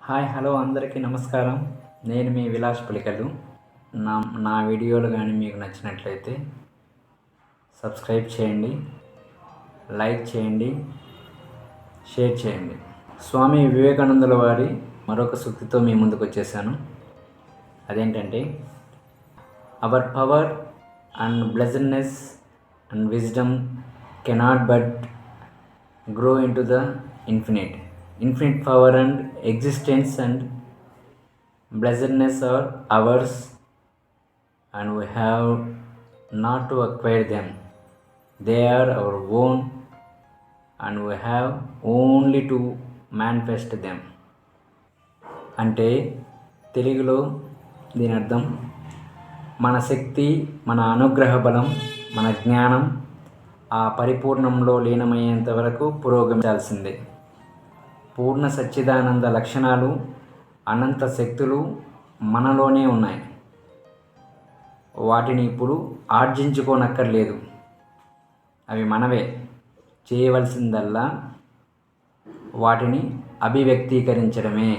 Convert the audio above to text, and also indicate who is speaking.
Speaker 1: Hi hello అందరికీ నమస్కారం. నేను మీ విలాస్ పలికలు. నా నా వీడియోలు కానీ మీకు నచ్చినట్లయితే సబ్స్క్రైబ్ చేయండి, లైక్ చేయండి, షేర్ చేయండి. స్వామి వివేకానందుల వారి మరొక సూక్తితో మీ ముందుకు వచ్చేసాను. అదేంటంటే, our power and blessedness and wisdom cannot but grow into the infinite power and existence and blessedness are ours, and we have not to acquire them. They are our own, and we have only to manifest them. అంటే తెలుగులో దీని అర్థం, మన శక్తి, మన అనుగ్రహ బలం, మన జ్ఞానం ఆ పరిపూర్ణంలో లీనమయ్యేంత వరకు పురోగమించాల్సిందే. పూర్ణ సచ్చిదానంద లక్షణాలు, అనంత శక్తులు మనలోనే ఉన్నాయి. వాటిని ఇప్పుడు ఆర్జించుకోనక్కర్లేదు, అవి మనవే. చేయవలసిందల్లా వాటిని అభివ్యక్తీకరించడమే.